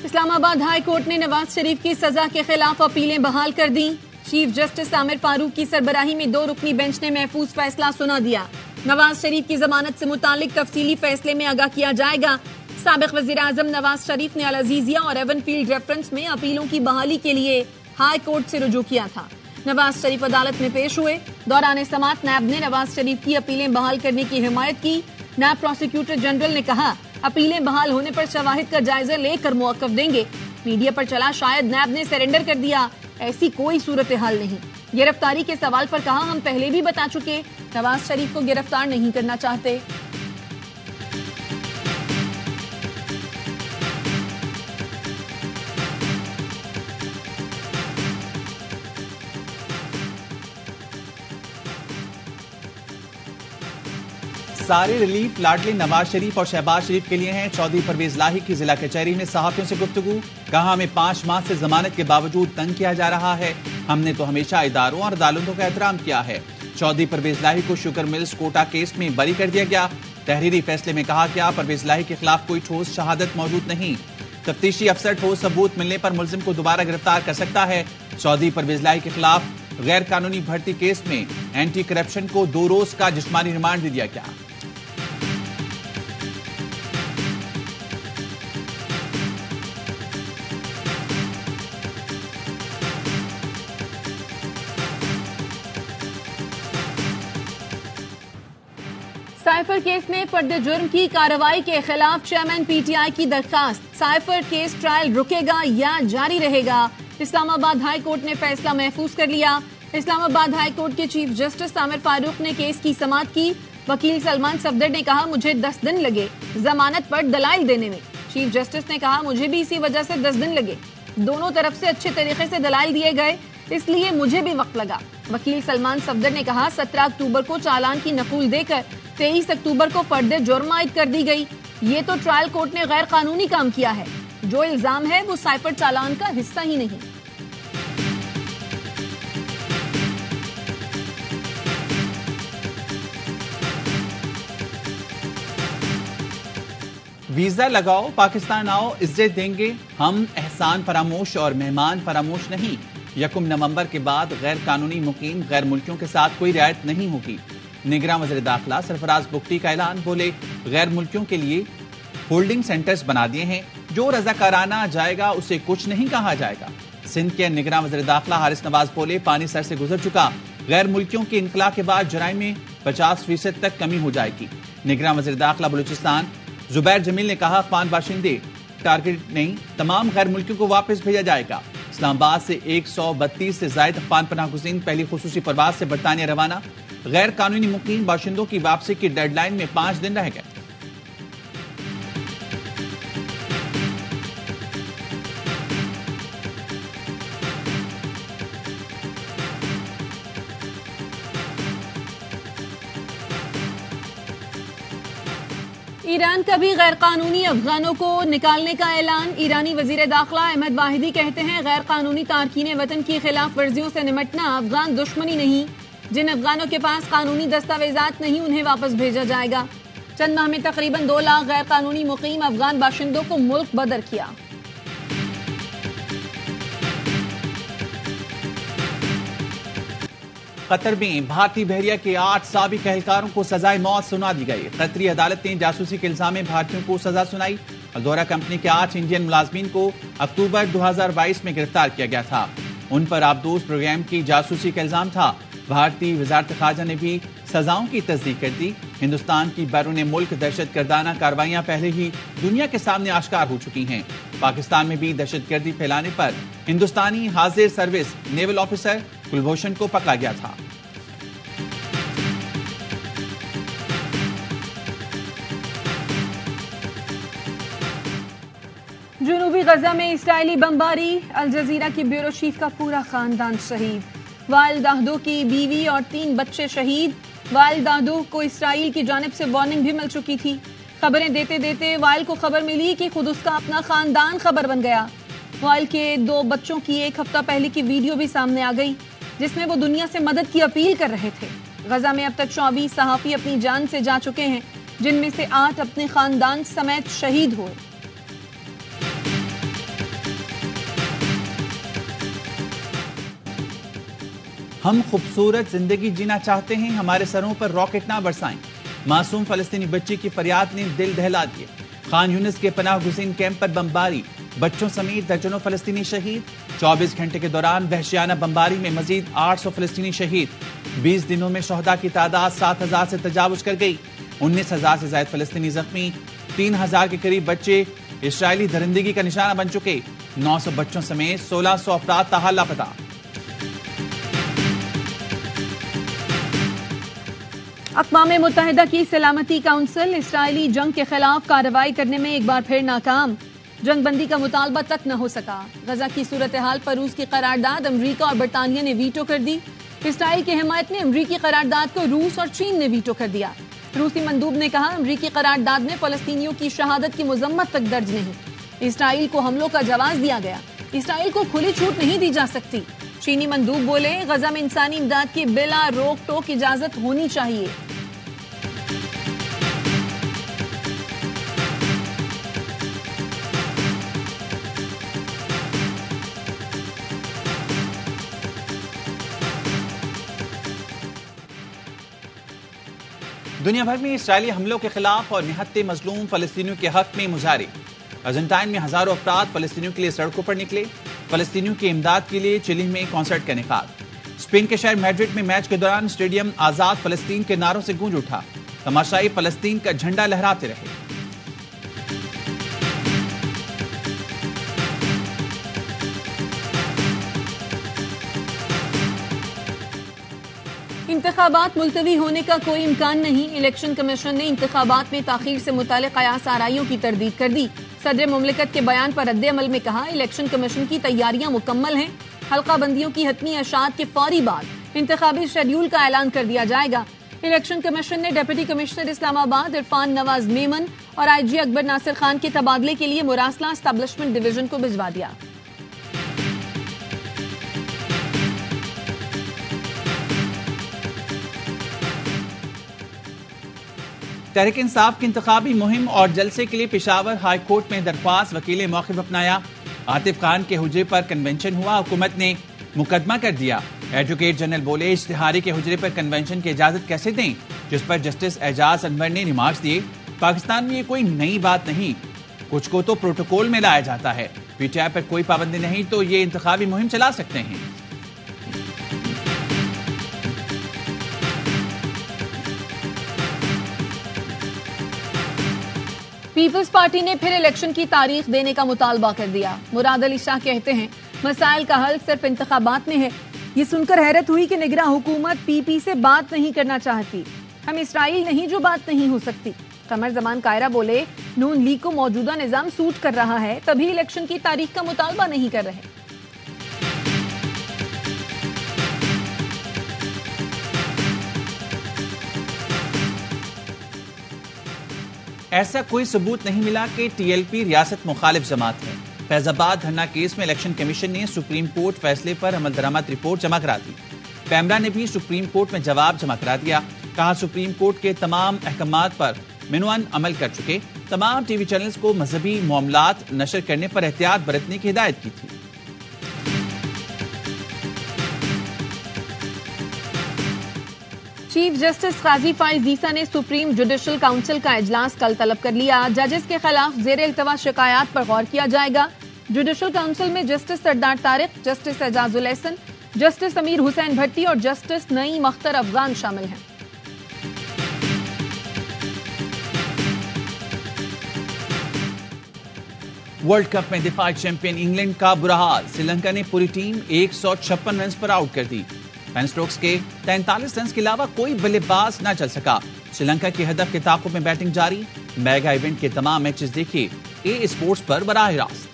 Islamabad high court ने नवाज शरीफ की सजा के खिलाफ अपीलें बहाल कर दी। चीफ जस्टिस आमिर फारूक की सरबराही में 2 रुकनी बेंच ने महफूज फैसला सुना दिया। नवाज शरीफ की जमानत से मुतालिक तफसीली फैसले में आगाह किया जाएगा। साबिक वजीर आजम नवाज शरीफ ने अल अजीजिया और एवनफील्ड रेफरेंस में अपीलों की बहाली के लिए हाई कोर्ट से रुजू किया था। नवाज शरीफ अदालत में पेश हुए। दौरान समाअत नैब ने नवाज शरीफ की अपीलें बहाल करने की हिमायत की। नैब प्रोसिक्यूटर जनरल ने कहा, अपीलें बहाल होने पर शवाहिद का जायजा लेकर मौकफ देंगे। मीडिया पर चला शायद नैब ने सरेंडर कर दिया, ऐसी कोई सूरत हाल नहीं। गिरफ्तारी के सवाल पर कहा, हम पहले भी बता चुके, नवाज शरीफ को गिरफ्तार नहीं करना चाहते। सारे रिलीफ लाडली नवाज शरीफ और शहबाज शरीफ के लिए हैं। चौधरी परवेज लाही की जिला कचहरी में सहाफियों से गुफ्तगू। कहा, हमें 5 माह से जमानत के बावजूद तंग किया जा रहा है। हमने तो हमेशा इदारों और अदालतों का एहतराम किया है। चौधरी परवेज लाही को शुगर मिल्स कोटा केस में बरी कर दिया गया। तहरीरी फैसले में कहा गया, परवेज लाही के खिलाफ कोई ठोस शहादत मौजूद नहीं। तफ्तीशी अफसर ठोस सबूत मिलने पर मुलजिम को दोबारा गिरफ्तार कर सकता है। चौधरी परवेज लाही के खिलाफ गैर कानूनी भर्ती केस में एंटी करप्शन को 2 रोज का जिस्मानी रिमांड दे दिया गया। साइफर केस में पर्दे जुर्म की कार्रवाई के खिलाफ चेयरमैन पीटीआई की दरखास्त। साइफर केस ट्रायल रुकेगा या जारी रहेगा? इस्लामाबाद हाई कोर्ट ने फैसला महफूज कर लिया। इस्लामाबाद हाई कोर्ट के चीफ जस्टिस आमिर फारूक ने केस की समाअत की। वकील सलमान सफदर ने कहा, मुझे 10 दिन लगे जमानत पर दलाइल देने में। चीफ जस्टिस ने कहा, मुझे भी इसी वजह से 10 दिन लगे। दोनों तरफ से अच्छे तरीके से दलाइल दिए गए, इसलिए मुझे भी वक्त लगा। वकील सलमान सफदर ने कहा, 17 अक्टूबर को चालान की नकूल देकर 23 अक्टूबर को पर्दे जुर्म आयद कर दी गई। ये तो ट्रायल कोर्ट ने गैर कानूनी काम किया है। जो इल्जाम है वो साइफर चालान का हिस्सा ही नहीं। वीजा लगाओ, पाकिस्तान आओ, इज्जत देंगे हम, एहसान फरामोश और मेहमान फरामोश नहीं। 1 नवंबर के बाद गैर कानूनी मुकीम गैर मुल्कियों के साथ कोई रियायत नहीं होगी। निगरान वज़ीर दाखिला सरफराज बुगटी का ऐलान। बोले, गैर मुल्कियों के लिए होल्डिंग सेंटर्स बना दिए हैं। जो रजाकाराना जाएगा उसे कुछ नहीं कहा जाएगा। सिंध के निगरान वज़ीर दाखिला हारिस नवाज बोले, पानी सर से गुजर चुका। गैर मुल्कियों के इनकला के बाद जराइम में 50% तक कमी हो जाएगी। निगरान वज़ीर दाखिला बलूचिस्तान जुबैर जमील ने कहा, अफगान बाशिंदे टारगेट नहीं, तमाम गैर मुल्कियों को वापस भेजा जाएगा। इस्लामाबाद से 132 से ज्यादा अफगान पनाहगुज़ीन पहली खुसूसी परवाज से बरतानिया रवाना। गैर कानूनी मुकीम बाशिंदों की वापसी की डेडलाइन में 5 दिन रह गए। ईरान का भी गैर कानूनी अफगानों को निकालने का ऐलान। ईरानी वजीर दाखिला अहमद वाहिदी कहते हैं, गैर कानूनी तारकीन वतन की खिलाफ वर्जियों से निमटना अफगान दुश्मनी नहीं। जिन अफगानों के पास कानूनी दस्तावेजात नहीं उन्हें वापस भेजा जाएगा। चंद माह में तकरीबन 2 लाख गैर कानूनी मुकीम अफगान बाशिंदों को मुल्क बदर किया। कतर में भारतीय बहरिया के 8 साबिक एहलकारों को सजाए मौत सुना दी गई। कतरी अदालत ने जासूसी के इल्जाम में भारतीयों को सजा सुनाई। अल्दोरा कंपनी के 8 इंडियन मुलाजमीन को अक्टूबर 2022 में गिरफ्तार किया गया था। उन पर आबदोज प्रोग्राम की जासूसी का इल्जाम था। भारतीय वजारत खारजा ने भी सजाओं की तस्दीक कर दी। हिंदुस्तान की बैरून मुल्क दहशतगर्दाना कार्रवाइयां पहले ही दुनिया के सामने आश्कार हो चुकी हैं। पाकिस्तान में भी दहशतगर्दी फैलाने पर हिंदुस्तानी हाजिर सर्विस नेवल ऑफिसर कुलभूषण को पकड़ा गया था। जुनूबी गजा में इस्राइली बमबारी। अल जजीरा की ब्यूरो चीफ का पूरा खानदान शहीद। वाइल दाहदो की बीवी और 3 बच्चे शहीद। वाइल दाहदो को इस्राइल की जानिब से वार्निंग भी मिल चुकी थी। खबरें देते देते वाइल को खबर मिली कि खुद उसका अपना खानदान खबर बन गया। वाइल के 2 बच्चों की 1 हफ्ता पहले की वीडियो भी सामने आ गई, जिसमें वो दुनिया से मदद की अपील कर रहे थे। गजा में अब तक 24 सहाफी अपनी जान से जा चुके हैं, जिनमें से 8 अपने खानदान समेत शहीद हुए। हम खूबसूरत जिंदगी जीना चाहते हैं, हमारे सरों पर रॉकेट ना बरसाएं। मासूम फलस्तीनी बच्ची की फरियाद ने दिल दहला दिए। खान यूनिस के पनाह गुज़ीन कैंप पर बमबारी, बच्चों समेत दर्जनों फलस्तीनी शहीद। 24 घंटे के दौरान वहशियाना बमबारी में मजीद 800 फलस्तीनी शहीद। 20 दिनों में शहदा की तादाद 7000 से तजावुज कर गई। 19,000 से ज्यादा फलस्तीनी जख्मी, 3000 के करीब बच्चे इस्राएली दरिंदगी का निशाना बन चुके। 900 बच्चों समेत 1600 अफराद ताहाल लापता। अक़वाम मुत्तहिदा की सलामती काउंसिल इसराइली जंग के खिलाफ कार्रवाई करने में एक बार फिर नाकाम। जंग बंदी का मुतालबा तक न हो सका। गजा की सूरत हाल पर रूस की करारदाद अमरीका और बरतानिया ने वीटो कर दी। इसराइल की हिमायत में अमरीकी करारदाद को रूस और चीन ने वीटो कर दिया। रूसी मंदूब ने कहा, अमरीकी करारदाद में फलस्तीनियों की शहादत की मुजम्मत तक दर्ज नहीं। इसराइल को हमलों का जवाब दिया गया। इसराइल को खुली छूट नहीं दी जा सकती। चीनी मंदूब बोले, गजा में इंसानी इमदाद की बिला रोक टोक इजाजत होनी चाहिए। दुनिया भर में इसराइली हमलों के खिलाफ और निहत्ते मजलूम फलस्तीनियों के हक में मुजाहरे। अर्जेंटाइन में हजारों अफराद फलस्तीनियों के लिए सड़कों पर निकले। फलस्तीनियों की इमदाद के लिए चिली में कॉन्सर्ट का इनेकाद। स्पेन के शहर मैड्रिड में मैच के दौरान स्टेडियम आजाद फलस्तीन के नारों से गूंज उठा। तमाशाई फलस्तीन का झंडा लहराते रहे। इंतखाबात मुलतवी होने का कोई इम्कान नहीं। इलेक्शन कमीशन ने इंतखाबात में ताखीर से मुताल्लिक़ कयास आराइयों की तरदीद कर दी। सदर मुमलिकत के बयान पर रद्द अमल में कहा, इलेक्शन कमीशन की तैयारियां मुकम्मल हैं। हल्का बंदियों की हतमी अशात के फौरी बाद इंतखाबी शेड्यूल का ऐलान कर दिया जाएगा। इलेक्शन कमीशन ने डिप्टी कमिश्नर इस्लामाबाद इरफान नवाज मेमन और IG अकबर नासिर खान के तबादले के लिए मुरासला एस्टैब्लिशमेंट डिवीजन को भिजवा दिया। तहरीक इंसाफ की इंतखाबी मुहिम और जलसे के लिए पेशावर हाई कोर्ट में दरख्वास्त, वकील मौक़िफ़ अपनाया। आतिफ खान के हुजरे पर कन्वेंशन हुआ, हुकूमत ने मुकदमा कर दिया। एडवोकेट जनरल बोले, इश्तिहारी के हुजरे पर कन्वेंशन की इजाजत कैसे दें, जिस पर जस्टिस एजाज अनवर ने रिमार्क्स दिए, पाकिस्तान में ये कोई नई बात नहीं, कुछ को तो प्रोटोकॉल में लाया जाता है। PTI पर कोई पाबंदी नहीं तो ये इंतखाबी मुहिम चला सकते हैं। पीपल्स पार्टी ने फिर इलेक्शन की तारीख देने का मुतालबा कर दिया। मुराद अली शाह कहते हैं, मसाइल का हल सिर्फ इंतखाबात में है। ये सुनकर हैरत हुई कि निगरां हुकूमत PP से बात नहीं करना चाहती। हम इसराइल नहीं जो बात नहीं हो सकती। कमर जमान कायरा बोले, नून लीग को मौजूदा निजाम सूट कर रहा है, तभी इलेक्शन की तारीख का मुतालबा नहीं कर रहे। ऐसा कोई सबूत नहीं मिला कि TLP रियासत मुखालिफ जमात है। फैजाबाद धरना केस में इलेक्शन कमीशन ने सुप्रीम कोर्ट फैसले पर अमल दरामद रिपोर्ट जमा करा दी। पैमरा ने भी सुप्रीम कोर्ट में जवाब जमा करा दिया। कहा, सुप्रीम कोर्ट के तमाम अहकामात पर मिनवान अमल कर चुके। तमाम TV चैनल्स को मजहबी मामलात नशर करने पर एहतियात बरतने की हिदायत की थी। चीफ जस्टिस काजी फाइज ईसा ने सुप्रीम जुडिशल काउंसिल का इजलास कल तलब कर लिया। जजेस के खिलाफ जेर इल्तवा शिकायत पर गौर किया जाएगा। जुडिशल काउंसिल में जस्टिस सरदार तारिक, जस्टिस एजाजुल एहसन, जस्टिस अमीर हुसैन भट्टी और जस्टिस नईम अख्तर अफगान शामिल हैं। वर्ल्ड कप में दिफाई चैंपियन इंग्लैंड का बुरा हाल। श्रीलंका ने पूरी टीम 156 रन पर आउट कर दी। बेन स्टोक्स के 43 रन के अलावा कोई बल्लेबाज न चल सका। श्रीलंका के हदफ के ताक़ुब में बैटिंग जारी। मेगा इवेंट के तमाम मैचेस देखिए A स्पोर्ट्स पर बराह रास्त।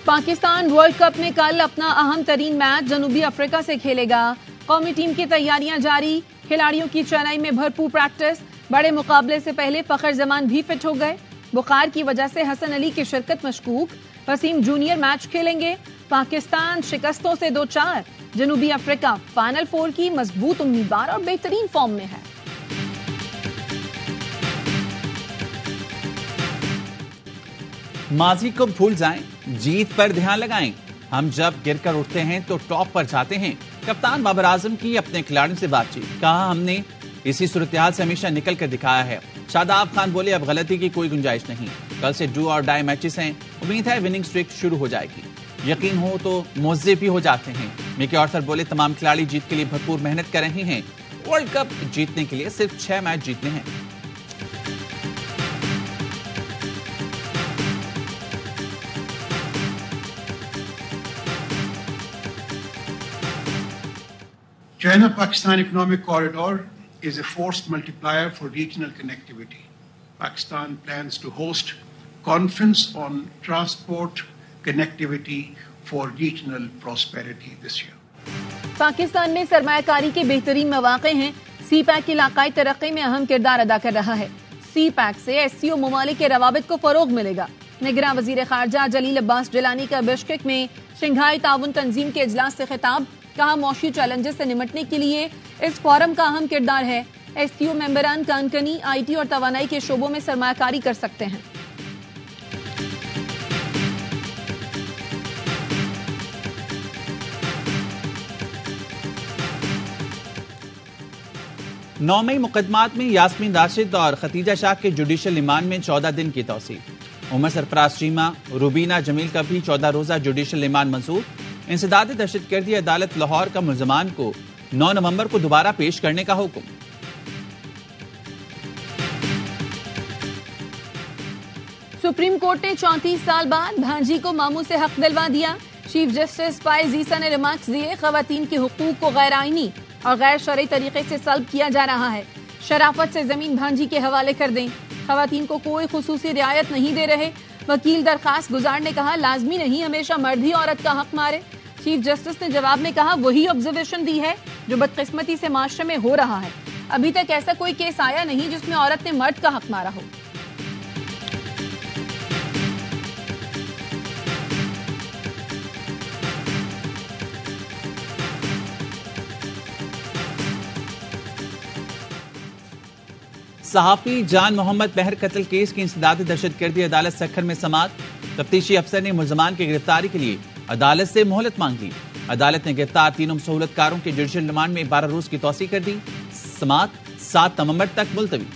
पाकिस्तान वर्ल्ड कप में कल अपना अहम तरीन मैच जनूबी अफ्रीका से खेलेगा। कौमी टीम की तैयारियां जारी। खिलाड़ियों की चेन्नई में भरपूर प्रैक्टिस। बड़े मुकाबले से पहले फखर जमान भी फिट हो गए। बुखार की वजह से हसन अली की शिरकत मशकूक। वसीम जूनियर मैच खेलेंगे। पाकिस्तान शिकस्तों से 2-4। जनूबी अफ्रीका फाइनल 4 की मजबूत उम्मीदवार और बेहतरीन फॉर्म में है। माजी को भूल जाएं, जीत पर ध्यान लगाएं। हम जब गिरकर उठते हैं तो टॉप पर जाते हैं। कप्तान बाबर आजम की अपने खिलाड़ियों से बातचीत, कहा हमने इसी सूरत-ए-हाल से हमेशा निकल कर दिखाया है। शादाब खान बोले अब गलती की कोई गुंजाइश नहीं, कल से डू और डाई मैचेस हैं, उम्मीद है विनिंग स्ट्रिक शुरू हो जाएगी। यकीन हो तो मौजे भी हो जाते हैं। मिकी आर्थर बोले तमाम खिलाड़ी जीत के लिए भरपूर मेहनत कर रहे हैं। वर्ल्ड कप जीतने के लिए सिर्फ 6 मैच जीतने हैं। China-Pakistan Economic Corridor is a force multiplier for regional connectivity. Pakistan plans to host conference on transport connectivity for regional prosperity this year. Pakistan में सरमायाकारी के बेहतरीन मौके हैं। सी पैक इलाकाई तरक्की में अहम किरदार अदा कर रहा है। सी पैक से एससीओ ममालिक के रवाबित को फरोग मिलेगा। निगरान वजीर खारजा जलील अब्बास जिलानी का बिश्केक में शंघाई ताउन तंजीम के इजलास से खिताब, कहा मौशी चैलेंजेस से निपटने के लिए इस फोरम का अहम किरदार है। एससीओ मेंबरान कानकनी, आईटी और तवानाई के शोबों में सरमायाकारी कर सकते हैं। नौ मई मुकदमात में यास्मीन राशिद और खतीजा शाह के जुडिशल रिमांड में 14 दिन की तौसील। उमर सरफराज चीमा, रुबीना जमील का भी 14 रोजा जुडिशल रिमांड मंजूर। इंसदाद दहशतगर्दी अदालत लाहौर का मुल्जमान को 9 नवंबर को दोबारा पेश करने का हुक्म। सुप्रीम कोर्ट ने 34 साल बाद भांजी को मामू से हक दिलवा दिया। चीफ जस्टिस फाइज ईसा ने रिमार्क्स दिए, खवातीन के हुकूक को गैर आईनी और गैर शरई तरीके से सल्ब किया जा रहा है। शराफत से जमीन भांजी के हवाले कर दें। खवातीन को कोई खुसूसी रियायत नहीं दे रहे। वकील दरखास्त गुजार ने कहा लाजमी नहीं हमेशा मर्द ही औरत का हक मारे। चीफ जस्टिस ने जवाब में कहा वही ऑब्जर्वेशन दी है जो बदकिस्मती से माशरे में हो रहा है। अभी तक ऐसा कोई केस आया नहीं जिसमें औरत ने मर्द का हक मारा हो। सहाफी जान मोहम्मद महर कत्ल केस की इंसदादी दहशतगर्दी अदालत सखर में समाअत। तफ्तीशी अफसर ने मुल्जमान की गिरफ्तारी के लिए अदालत से मोहलत मांग ली। अदालत ने गिरफ्तार तीनों सहूलतकारों के जुडिशल रिमांड में 12 रोज की तौसीह कर दी। समाअत 7 नवंबर तक मुलतवी।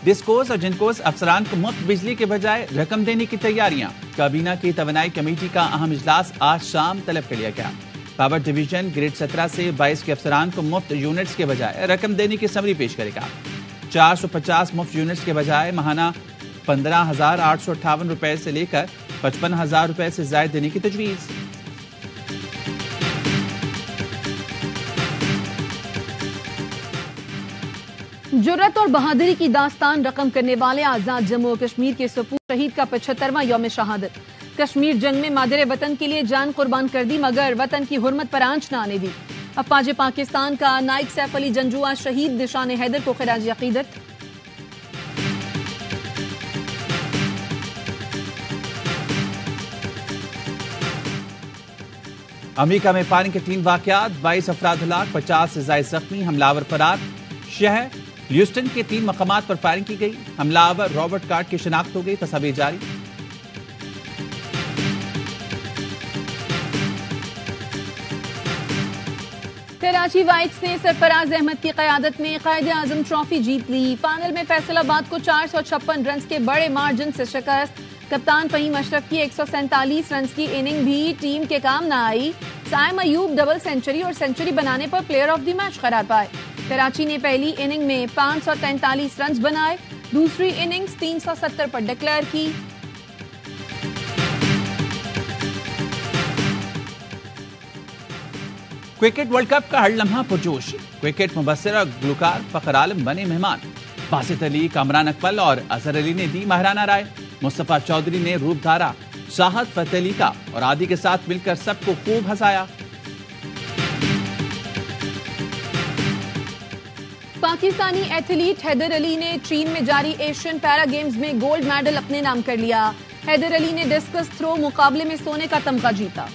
डिस्कोस और जिनकोस अफसरान को मुफ्त बिजली के बजाय रकम देने की तैयारियां। काबीना की तवानाई कमेटी का अहम इजलास आज शाम तलब कर लिया गया। पावर डिवीजन ग्रेड 17 से 22 के अफसरान को मुफ्त यूनिट्स के बजाय रकम देने की समरी पेश करेगा। 450 मुफ्त यूनिट्स के बजाय माहाना 15,858 रुपए से लेकर 55,000 रुपए से ज्यादा देने की तजवीज। जुर्रत और बहादुरी की दास्तान रकम करने वाले आजाद जम्मू और कश्मीर के सपूत शहीद का 75वां यौम शहादत। कश्मीर जंग में मादरे वतन के लिए जान कुर्बान कर दी मगर वतन की हुर्मत पर आंच न आने दी। अफवाज पाकिस्तान का नाइक सैफ अली जंजुआ शहीद निशान हैदर को खिराज अकीदत। अमेरिका में फायरिंग के 3 वाकयात, 22 अफराद हलाक, 50 से ज्यादा जख्मी, हमलावर फरार। शहर ह्यूस्टन के 3 मकामात पर फायरिंग की गई। हमलावर रॉबर्ट कार्ड की शिनाख्त हो गई, तस्वीर जारी। कराची वाइट्स ने सरफराज अहमद की क़यादत में कायदे आजम ट्रॉफी जीत ली। फाइनल में फैसलाबाद को 456 रन के बड़े मार्जिन से शिकस्त। कप्तान फहीम अशरफ की 147 रन की इनिंग भी टीम के काम न आई। साइम अयूब डबल सेंचुरी और सेंचुरी बनाने पर प्लेयर ऑफ द मैच करार पाए। कराची ने पहली इनिंग में 543 रन बनाए, दूसरी इनिंग्स 370 पर डिक्लेयर की। क्रिकेट वर्ल्ड कप का हर लम्हा पुरजोश। क्रिकेट मुबस्सिर और गुलकार फखर आलम बने मेहमान। बासित अली, कामरान अकबल और अजहर अली ने दी माहिराना राय। मुस्तफा चौधरी ने रूप धारा। शाहद फतेह अली का और आदि के साथ मिलकर सबको खूब हंसाया। पाकिस्तानी एथलीट हैदर अली ने चीन में जारी एशियन पैरा गेम्स में गोल्ड मेडल अपने नाम कर लिया। हैदर अली ने डिस्कस थ्रो मुकाबले में सोने का तमगा जीता।